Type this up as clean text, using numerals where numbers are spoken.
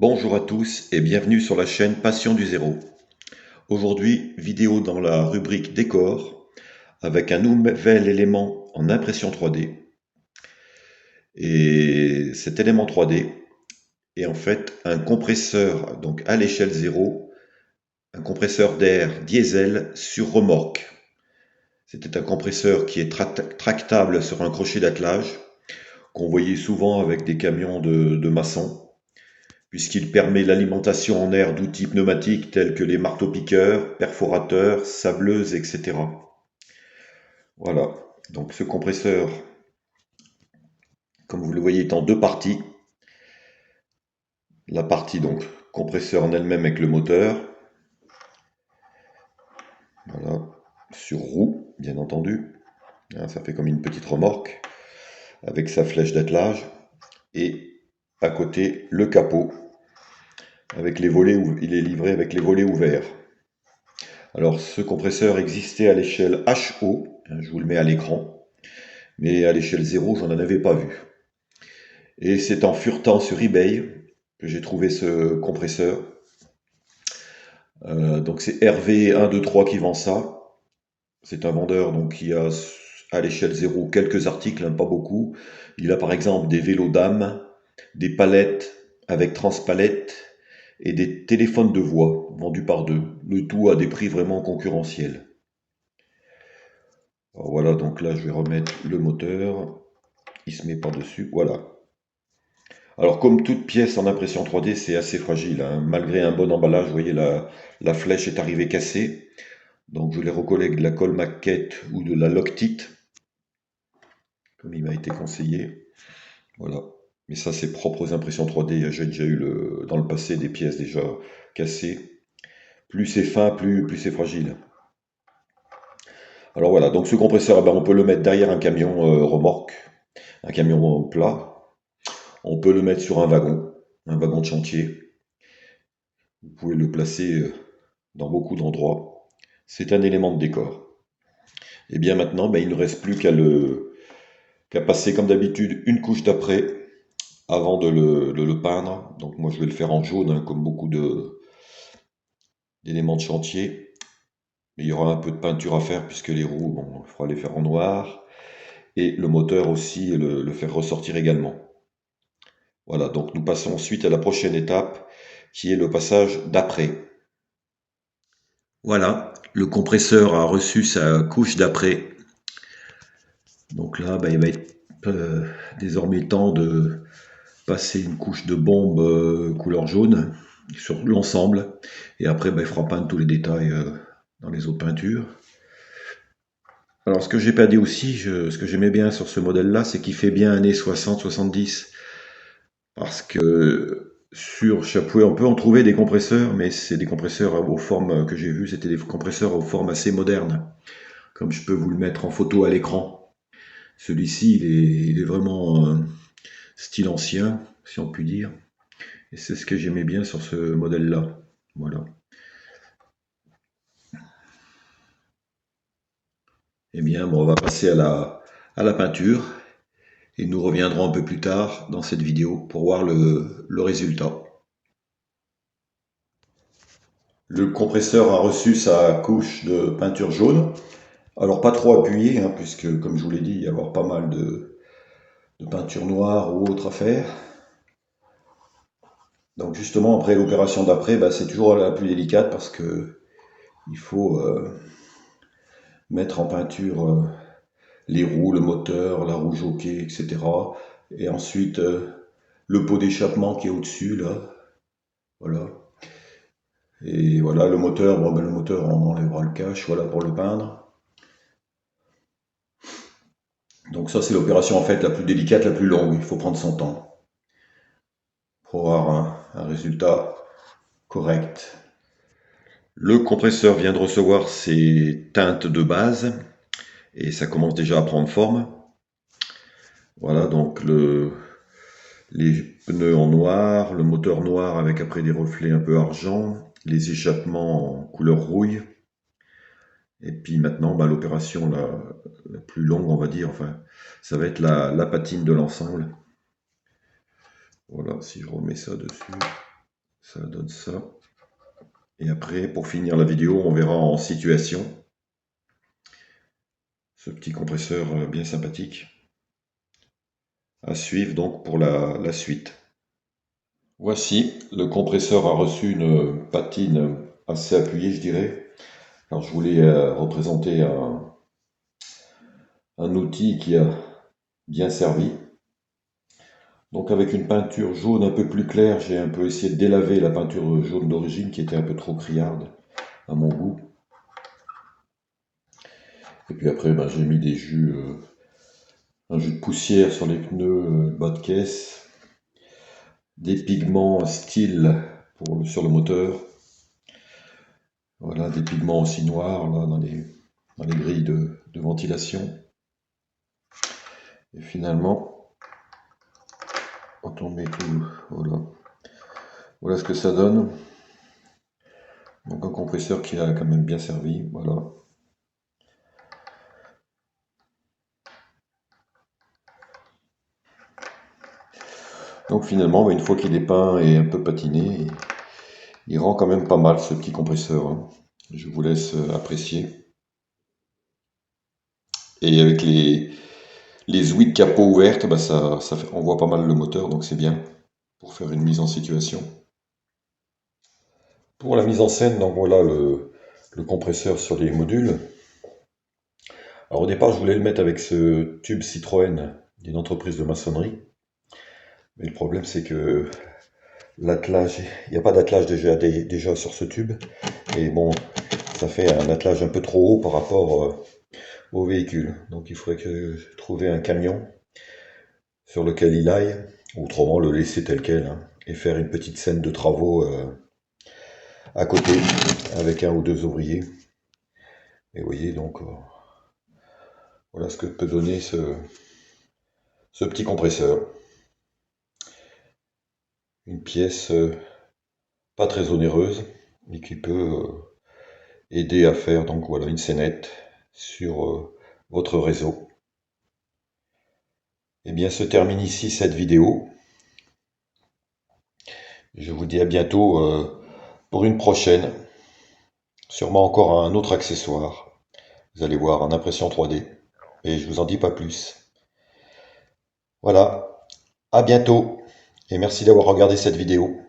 Bonjour à tous et bienvenue sur la chaîne Passion du Zéro. Aujourd'hui, vidéo dans la rubrique décor avec un nouvel élément en impression 3D. Et cet élément 3D est en fait un compresseur, donc à l'échelle 0, un compresseur d'air diesel sur remorque. C'était un compresseur qui est tractable sur un crochet d'attelage, qu'on voyait souvent avec des camions de maçons, puisqu'il permet l'alimentation en air d'outils pneumatiques tels que les marteaux-piqueurs, perforateurs, sableuses, etc. Voilà, donc ce compresseur, comme vous le voyez, est en deux parties. La partie donc compresseur en elle-même avec le moteur, voilà, sur roue, bien entendu. Ça fait comme une petite remorque avec sa flèche d'attelage. Et à côté, le capot, avec les volets où il est livré avec les volets ouverts. Alors ce compresseur existait à l'échelle HO, je vous le mets à l'écran, mais à l'échelle 0, j'en avais pas vu. Et c'est en furetant sur eBay que j'ai trouvé ce compresseur. Donc c'est RV123 qui vend ça. C'est un vendeur donc qui a à l'échelle 0 quelques articles, pas beaucoup. Il a par exemple des vélos dames, des palettes avec transpalettes et des téléphones de voix vendus par deux. Le tout à des prix vraiment concurrentiels. Alors voilà, donc là je vais remettre le moteur. Il se met par-dessus, voilà. Alors comme toute pièce en impression 3D, c'est assez fragile, hein. Malgré un bon emballage, vous voyez, la flèche est arrivée cassée. Donc je les recolle avec de la colle maquette ou de la Loctite, comme il m'a été conseillé. Voilà. Mais ça, c'est propre aux impressions 3D. J'ai déjà eu dans le passé des pièces déjà cassées. Plus c'est fin, plus c'est fragile. Alors voilà, donc ce compresseur, eh ben, on peut le mettre derrière un camion remorque, un camion plat. On peut le mettre sur un wagon de chantier. Vous pouvez le placer dans beaucoup d'endroits. C'est un élément de décor. Et bien maintenant, ben, il ne reste plus qu'à passer comme d'habitude une couche d'après avant de le peindre. Donc moi je vais le faire en jaune, hein, comme beaucoup d'éléments de chantier. Mais il y aura un peu de peinture à faire puisque les roues, bon, il faudra les faire en noir. Et le moteur aussi, le faire ressortir également. Voilà, donc nous passons ensuite à la prochaine étape qui est le passage d'après. Voilà, le compresseur a reçu sa couche d'après. Donc là, bah, il va être désormais temps de passer une couche de bombe couleur jaune sur l'ensemble. Et après, bah, il fera peindre tous les détails dans les autres peintures. Alors ce que j'ai pas dit aussi, ce que j'aimais bien sur ce modèle-là, c'est qu'il fait bien années 60-70. Parce que sur Chapouet, on peut en trouver des compresseurs, mais c'est des compresseurs aux formes que j'ai vues, c'était des compresseurs aux formes assez modernes. Comme je peux vous le mettre en photo à l'écran. Celui-ci, il est vraiment style ancien, si on peut dire. Et c'est ce que j'aimais bien sur ce modèle-là. Voilà. Eh bien, bon, on va passer à la peinture. Et nous reviendrons un peu plus tard dans cette vidéo pour voir le résultat. Le compresseur a reçu sa couche de peinture jaune. Alors pas trop appuyé, hein, puisque comme je vous l'ai dit, il y a avoir pas mal de peinture noire ou autre à faire. Donc justement, après l'opération d'après, bah, c'est toujours la plus délicate parce que il faut mettre en peinture les roues, le moteur, la roue jockey, etc. Et ensuite le pot d'échappement qui est au-dessus, là. Voilà. Et voilà, le moteur, bon, ben, le moteur, on enlèvera le cache, voilà, pour le peindre. Donc ça, c'est l'opération en fait la plus délicate, la plus longue. Il faut prendre son temps pour avoir un résultat correct. Le compresseur vient de recevoir ses teintes de base et ça commence déjà à prendre forme. Voilà, donc les pneus en noir, le moteur noir avec après des reflets un peu argent, les échappements en couleur rouille. Et puis maintenant, bah, l'opération la plus longue, on va dire, enfin, ça va être la patine de l'ensemble. Voilà, si je remets ça dessus. Ça donne ça. Et après, pour finir la vidéo, on verra en situation ce petit compresseur bien sympathique. À suivre donc pour la suite. Voici, le compresseur a reçu une patine assez appuyée, je dirais. Alors je voulais représenter un outil qui a bien servi. Donc avec une peinture jaune un peu plus claire, j'ai un peu essayé de délaver la peinture jaune d'origine qui était un peu trop criarde à mon goût. Et puis après, ben, j'ai mis des jus, un jus de poussière sur les pneus bas de caisse, des pigments style sur le moteur. Voilà, des pigments aussi noirs là, dans les grilles de ventilation. Et finalement, quand on met tout, voilà ce que ça donne. Donc un compresseur qui a quand même bien servi, voilà. Donc finalement, une fois qu'il est peint et un peu patiné, il rend quand même pas mal ce petit compresseur, hein. Je vous laisse apprécier. Et avec les ouïes de capot ouvertes, bah on voit pas mal le moteur, donc c'est bien pour faire une mise en situation. Pour la mise en scène, donc voilà le compresseur sur les modules. Alors au départ, je voulais le mettre avec ce tube Citroën d'une entreprise de maçonnerie. Mais le problème, c'est que l'attelage, il n'y a pas d'attelage déjà sur ce tube. Et bon, ça fait un attelage un peu trop haut par rapport au véhicule. Donc il faudrait que je trouve un camion sur lequel il aille, ou autrement le laisser tel quel, hein, et faire une petite scène de travaux à côté, avec un ou deux ouvriers. Et vous voyez donc, voilà ce que peut donner ce petit compresseur. Une pièce pas très onéreuse, mais qui peut aider à faire donc voilà une scénette sur votre réseau. Et bien se termine ici cette vidéo. Je vous dis à bientôt pour une prochaine. Sûrement encore un autre accessoire. Vous allez voir en impression 3D. Et je vous en dis pas plus. Voilà. À bientôt. Et merci d'avoir regardé cette vidéo.